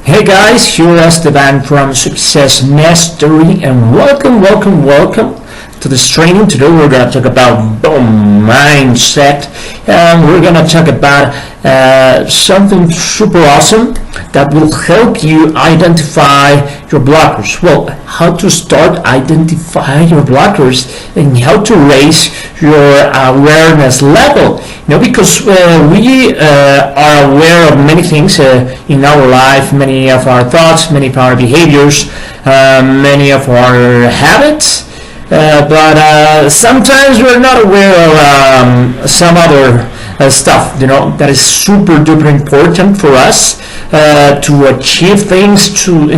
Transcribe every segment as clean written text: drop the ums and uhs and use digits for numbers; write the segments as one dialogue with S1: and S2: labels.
S1: Hey guys, here is Esteban from Success Mastery, and welcome to this training. Today we're going to talk about mindset, and we're going to talk about something super awesome that will help you identify your blockers. Well, how to start identify your blockers and how to raise your awareness level. Because we are aware of many things in our life, many of our thoughts, many of our behaviors, many of our habits, but sometimes we're not aware of some other stuff, that is super duper important for us to achieve things, to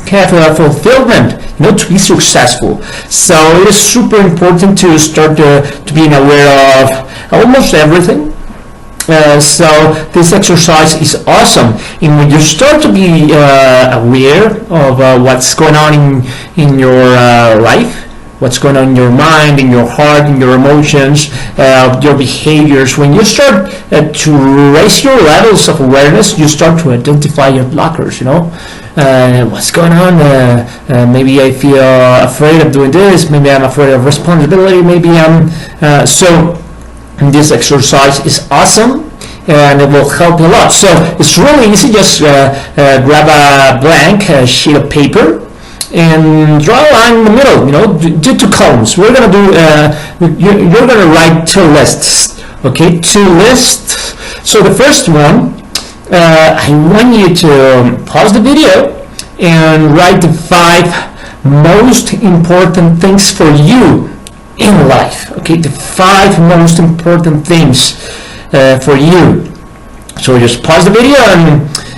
S1: have a fulfillment, to be successful. So it is super important to start to being aware of almost everything. So this exercise is awesome, and when you start to be aware of what's going on in your life, what's going on in your mind, in your heart, in your emotions, your behaviors, when you start to raise your levels of awareness, you start to identify your blockers. What's going on? Maybe I feel afraid of doing this, maybe I'm afraid of responsibility, maybe I'm so this exercise is awesome and it will help you a lot. So it's really easy. Just grab a blank sheet of paper and draw a line in the middle. Do two columns. We're gonna do you're gonna write two lists. Okay, two lists. So the first one, I want you to pause the video and write the 5 most important things for you in life. Okay, the 5 most important things for you. So just pause the video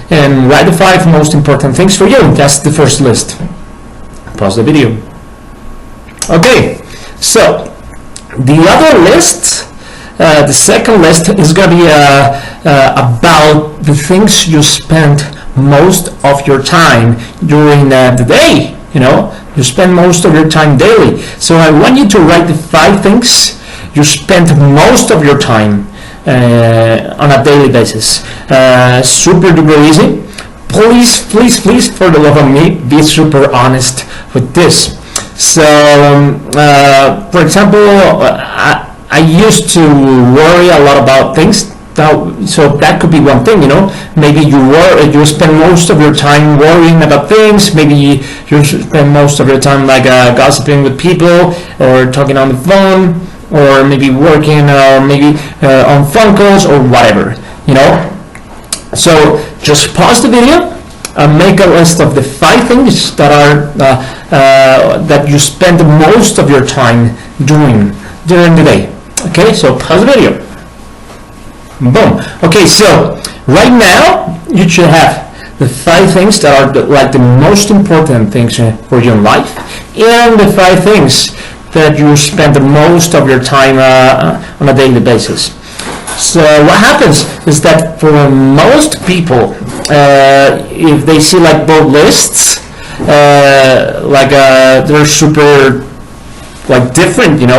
S1: and write the 5 most important things for you. That's the first list. Pause the video. Okay, so the other list, the second list is going to be about the things you spend most of your time during the day. You spend most of your time daily. So I want you to write the 5 things you spend most of your time on a daily basis. Super duper easy. Please, for the love of me, be super honest with this. So, for example, I used to worry a lot about things. So that could be one thing, Maybe you spend most of your time worrying about things. Maybe you spend most of your time gossiping with people, or talking on the phone, or maybe working, or maybe on phone calls, or whatever, So just pause the video and make a list of the 5 things that are that you spend most of your time doing during the day. Okay, so pause the video. Boom. Okay, so right now you should have the 5 things that are the most important things for you in life, and the 5 things that you spend the most of your time on a daily basis. So what happens is that for most people, if they see both lists, they're super different, it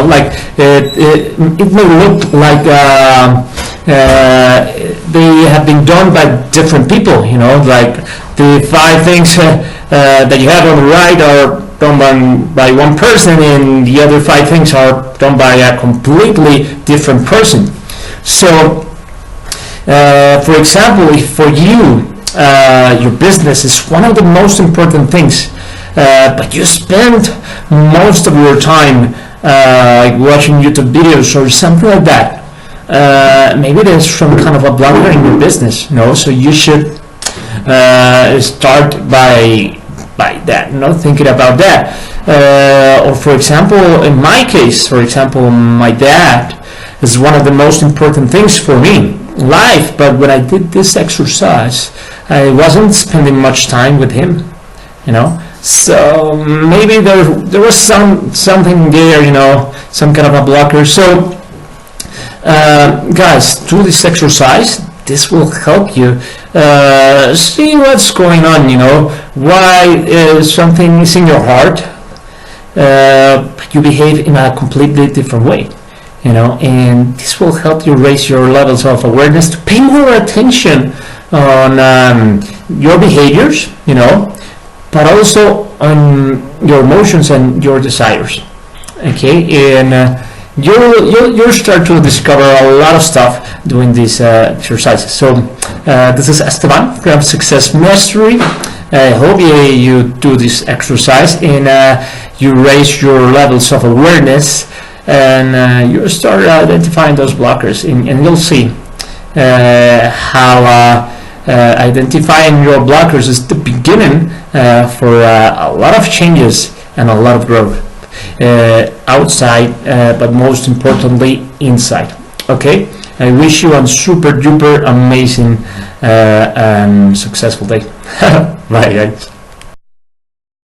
S1: may look like they have been done by different people, the 5 things that you have on the right are done by one person, and the other 5 things are done by a completely different person. So for example, if for you your business is one of the most important things, but you spend most of your time watching YouTube videos or something like that, maybe there's some kind of a blocker in your business, so you should start by that, thinking about that. Or for example, in my case, my dad is one of the most important things for me in life, but when I did this exercise, I wasn't spending much time with him, so maybe there was something there, some kind of a blocker. So guys, do this exercise. This will help you see what's going on, why something is in your heart, but you behave in a completely different way. And this will help you raise your levels of awareness, to pay more attention on your behaviors, you know, but also on your emotions and your desires. Okay, and you'll start to discover a lot of stuff doing these exercises. So this is Esteban from Success Mastery. I hope you do this exercise and you raise your levels of awareness, and you start identifying those blockers, and you'll see how identifying your blockers is the beginning for a lot of changes and a lot of growth outside, but most importantly inside. Okay, I wish you a super duper amazing and successful day. Bye guys.